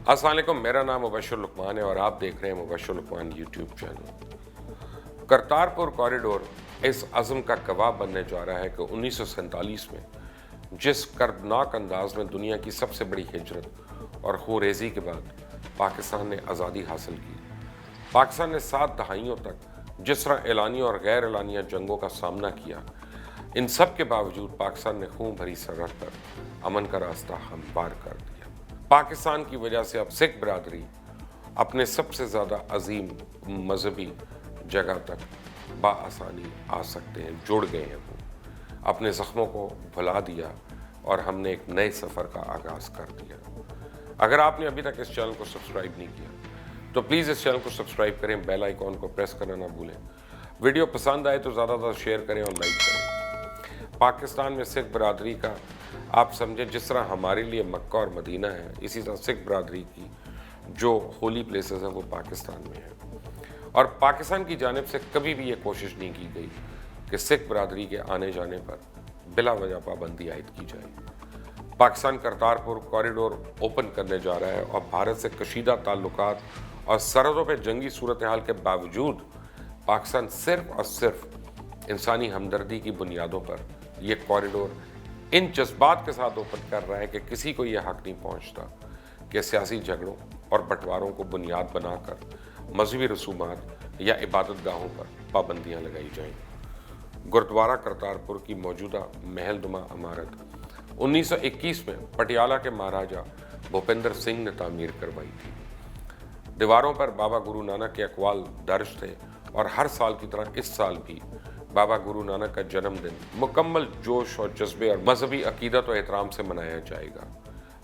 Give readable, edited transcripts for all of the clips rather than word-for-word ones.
अस्सलाम वालेकुम, मेरा नाम मुबशर लुकमान है और आप देख रहे हैं Mubashar Luqman YouTube channel. Kartarpur corridor इस अज़्म का गवाह बनने जा रहा है कि 1947 में जिस कर्दनाक अंदाज में दुनिया की सबसे बड़ी हिजरत और खूरेज़ी के बाद पाकिस्तान ने आज़ादी हासिल की, पाकिस्तान ने 7 दहाइयों तक जिस तरह एलानिया और गैर एलानिया जंगों का सामना किया, इन सब के बावजूद पाकिस्तान ने खून भरी सरहद पर अमन का रास्ता हमवार कर दिया। पाकिस्तान की वजह से अब सिख बरादरी अपने सबसे ज़्यादा अजीम मजहबी जगह तक बाआसानी आ सकते हैं, जुड़ गए हैं। वो अपने ज़ख्मों को भुला दिया और हमने एक नए सफ़र का आगाज़ कर दिया। अगर आपने अभी तक इस चैनल को सब्सक्राइब नहीं किया तो प्लीज़ इस चैनल को सब्सक्राइब करें, बेल आइकॉन को प्रेस करना ना भूलें। वीडियो पसंद आए तो ज़्यादा से ज़्यादा शेयर करें और लाइक करें। पाकिस्तान में सिख बरादरी का आप समझें जिस तरह हमारे लिए मक्का और मदीना है, इसी तरह सिख बरादरी की जो होली प्लेसेस हैं वो पाकिस्तान में है। और पाकिस्तान की जानिब से कभी भी ये कोशिश नहीं की गई कि सिख बरादरी के आने जाने पर बिला वजह पाबंदी आयद की जाए। पाकिस्तान करतारपुर कॉरिडोर ओपन करने जा रहा है और भारत से कशीदा ताल्लुकात और सरहदों पर जंगी सूरत हाल के बावजूद पाकिस्तान सिर्फ और सिर्फ इंसानी हमदर्दी की बुनियादों पर यह कॉरिडोर इन जज्बात के साथ ओपन कर रहा है कि किसी को यह हक नहीं पहुंचता कि सियासी झगड़ों और बंटवारों को बुनियाद बनाकर मजहबी रसूमात या इबादत गाहों पर पाबंदियां लगाई जाएं। गुरुद्वारा करतारपुर की मौजूदा महलनुमा इमारत 1921 में पटियाला के महाराजा भूपेंद्र सिंह ने तामीर करवाई थी। दीवारों पर बाबा गुरु नानक के अक़वाल दर्ज थे और हर साल की तरह इस साल भी बाबा गुरु नानक का जन्मदिन मुकम्मल जोश और जज्बे और मजहबी अकीदत और एहतराम से मनाया जाएगा।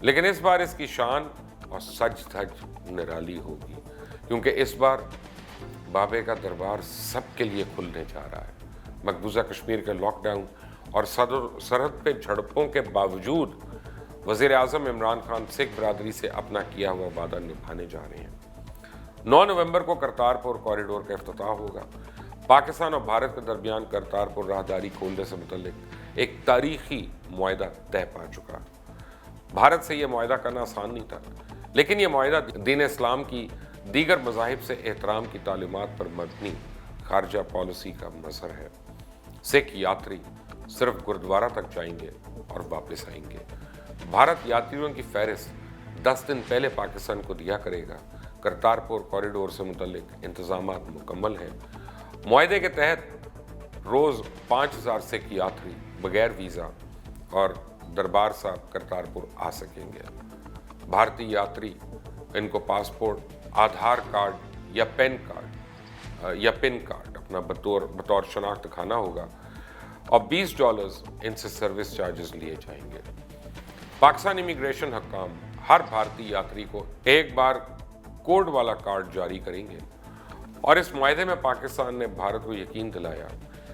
लेकिन इस बार इसकी शान और सज धज निराली होगी, क्योंकि इस बार बाबे का दरबार सबके लिए खुलने जा रहा है। मकबूजा कश्मीर के लॉकडाउन और सरहद पे झड़पों के बावजूद वज़ीर आज़म इमरान खान सिख बरादरी से अपना किया हुआ वादा निभाने जा रहे हैं। 9 नवंबर को करतारपुर कॉरिडोर का इफ्तिताह होगा। पाकिस्तान और भारत के दरमियान करतारपुर राहदारी खोलने से मुतल्लिक एक तारीखी मुआहदा तय पा चुका। भारत से यह मुआहदा करना आसान नहीं था, लेकिन यह मुआहदा दीन इस्लाम की दीगर मज़ाहिब से एहतराम की तालीमात पर मबनी खारजा पॉलिसी का मज़हर है। सिख यात्री सिर्फ गुरुद्वारा तक जाएंगे और वापस आएंगे। भारत यात्रियों की फहरिस्त 10 दिन पहले पाकिस्तान को दिया करेगा। करतारपुर कॉरिडोर से मुतल्लिक इंतजामात मुकम्मल हैं। मुआहदे के तहत रोज़ 5000 सिख यात्री बगैर वीज़ा और दरबार साहब करतारपुर आ सकेंगे। भारतीय यात्री इनको पासपोर्ट, आधार कार्ड या पिन कार्ड अपना बतौर शनाख्त दिखाना होगा और $20 इनसे सर्विस चार्जेस लिए जाएंगे। पाकिस्तान इमिग्रेशन हकाम हर भारतीय यात्री को एक बार कोड वाला कार्ड जारी करेंगे और इस मुआहदे में पाकिस्तान ने भारत को यकीन दिलाया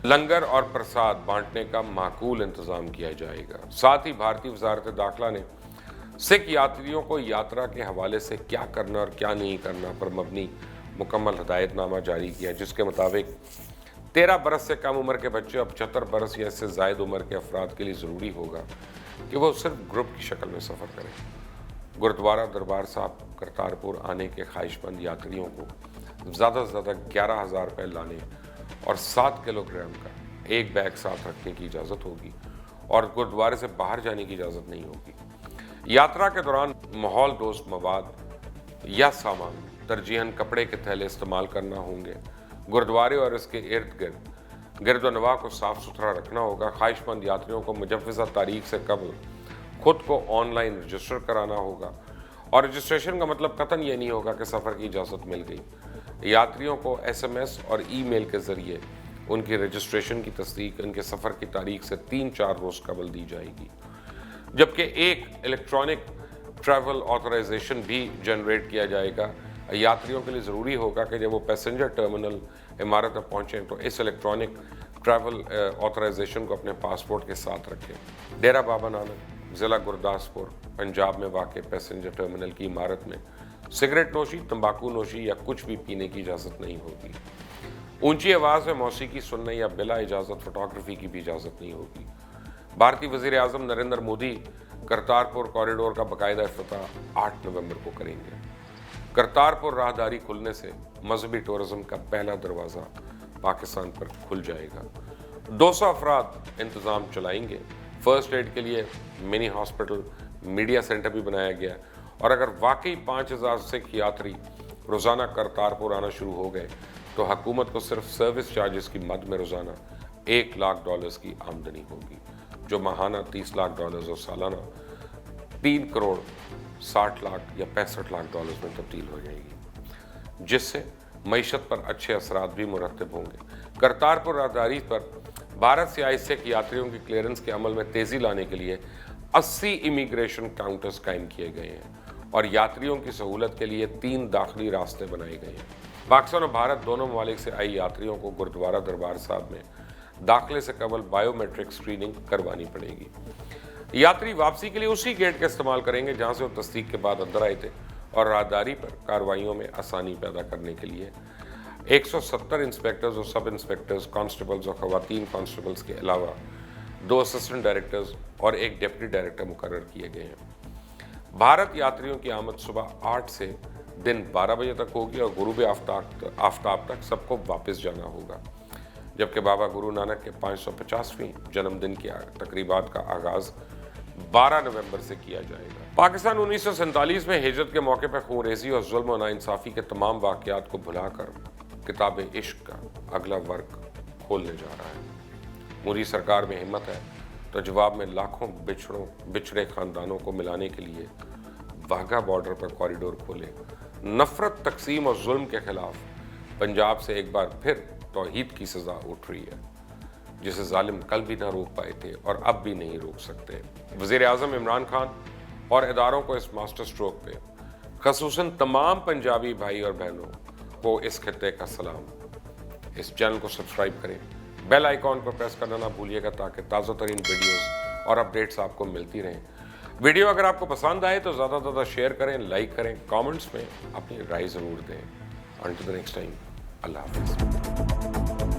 लंगर और प्रसाद बांटने का माकूल इंतजाम किया जाएगा। साथ ही भारतीय वजारत दाखिला ने सिख यात्रियों को यात्रा के हवाले से क्या करना और क्या नहीं करना पर मबनी मुकम्मल हदायतनामा जारी किया, जिसके मुताबिक 13 बरस से कम उम्र के बच्चे और 75 बरस या इससे ज़ायद उम्र के अफराद के लिए ज़रूरी होगा कि वो सिर्फ ग्रुप की शक्ल में सफ़र करें। गुरुद्वारा दरबार साहब करतारपुर आने के ख्वाहिशमंद यात्रियों को ज़्यादा से ज़्यादा 11,000 रुपये लाने और 7 किलोग्राम का एक बैग साथ रखने की इजाज़त होगी और गुरुद्वारे से बाहर जाने की इजाज़त नहीं होगी। यात्रा के दौरान माहौल दोस्त मवाद या सामान, तरजीहन कपड़े के थैले इस्तेमाल करना होंगे। गुरुद्वारे और इसके इर्द गिर्द नवाह को साफ़ सुथरा रखना होगा। ख्वाहिशमंद यात्रियों को मुजव्वज़ा तारीख से कबल खुद को ऑनलाइन रजिस्टर कराना होगा और रजिस्ट्रेशन का मतलब कतन ये नहीं होगा कि सफ़र की इजाज़त मिल गई। यात्रियों को SMS और ईमेल के ज़रिए उनकी रजिस्ट्रेशन की तस्दीक उनके सफ़र की तारीख से 3-4 रोज़ कबल दी जाएगी, जबकि एक इलेक्ट्रॉनिक ट्रैवल ऑथराइजेशन भी जनरेट किया जाएगा। यात्रियों के लिए ज़रूरी होगा कि जब वो पैसेंजर टर्मिनल इमारत में पहुँचें तो इस इलेक्ट्रॉनिक ट्रैवल ऑथराइजेशन को अपने पासपोर्ट के साथ रखें। डेरा बाबा नानक ज़िला गुरदासपुर पंजाब में वाक़ पैसेंजर टर्मिनल की इमारत में सिगरेट नोशी, तंबाकू नोशी या कुछ भी पीने की इजाज़त नहीं होगी। ऊंची आवाज़ में मौसीकी सुनने या बिला इजाज़त फोटोग्राफी की भी इजाज़त नहीं होगी। भारतीय वज़ीर आज़म नरेंद्र मोदी करतारपुर कॉरिडोर का बाकायदा इफ्तिताह 8 नवंबर को करेंगे। करतारपुर राहदारी खुलने से मजहबी टूरिज्म का पहला दरवाज़ा पाकिस्तान पर खुल जाएगा। 200 अफराद इंतज़ाम चलाएंगे। फर्स्ट एड के लिए मिनी हॉस्पिटल, मीडिया सेंटर भी बनाया गया। और अगर वाकई 5000 सिख यात्री रोज़ाना करतारपुर आना शुरू हो गए तो हुकूमत को सिर्फ सर्विस चार्जेस की मद में रोज़ाना $1 लाख की आमदनी होगी, जो माहाना $30 लाख और सालाना 3 करोड़ 60 लाख या 65 लाख में तब्दील हो जाएगी, जिससे मईशत पर अच्छे असरात भी मुरतब होंगे। करतारपुर राहदारी पर भारत से आए सिख यात्रियों की क्लियरेंस के अमल में तेज़ी लाने के लिए 80 इमिग्रेशन काउंटर्स कायम किए गए हैं और यात्रियों की सहूलत के लिए 3 दाखिली रास्ते बनाए गए हैं। पाकिस्तान और भारत दोनों ममालिक से आई यात्रियों को गुरुद्वारा दरबार साहब में दाखिले से कबल बायोमेट्रिक स्क्रीनिंग करवानी पड़ेगी। यात्री वापसी के लिए उसी गेट का इस्तेमाल करेंगे जहां से वो तस्दीक के बाद अंदर आए थे और राहदारी पर कार्रवाइयों में आसानी पैदा करने के लिए 170 इंस्पेक्टर्स और सब इंस्पेक्टर्स, कांस्टेबल्स और खवातीन कांस्टेबल्स के अलावा 2 असिस्टेंट डायरेक्टर्स और 1 डिप्टी डायरेक्टर मुकर्रर किए गए हैं। भारत यात्रियों की आमद सुबह 8 से दिन 12 बजे तक होगी और गुरूब आफ्ताब तक सबको वापस जाना होगा, जबकि बाबा गुरु नानक के 550वें जन्मदिन की तकरीबात का आगाज़ 12 नवंबर से किया जाएगा। पाकिस्तान 1947 में हिजरत के मौके पर खूनरेज़ी और जुल्म और नाइंसाफ़ी के तमाम वाक़यात को भुलाकर किताब इश्क का अगला वर्क खोलने जा रहा है। मोदी सरकार में हिम्मत है तो जवाब में लाखों बिछड़े ख़ानदानों को मिलाने के लिए वाघा बॉर्डर पर कॉरिडोर खोले। नफरत, तकसीम और जुल्म के खिलाफ पंजाब से एक बार फिर तौहीद की सज़ा उठ रही है, जिसे जालिम कल भी ना रोक पाए थे और अब भी नहीं रोक सकते। वज़ीर आज़म इमरान खान और इदारों को इस मास्टर स्ट्रोक पे, ख़ुसूसन तमाम पंजाबी भाई और बहनों को इस खित्ते का सलाम। इस चैनल को सब्सक्राइब करें, बेल आइकॉन पर प्रेस करना ना भूलिएगा ताकि ताज़ा तरीन वीडियोस और अपडेट्स आपको मिलती रहें। वीडियो अगर आपको पसंद आए तो ज़्यादा से ज़्यादा शेयर करें, लाइक करें, कमेंट्स में अपनी राय ज़रूर दें। अंटिल द नेक्स्ट टाइम, अल्लाह हाफ़िज़।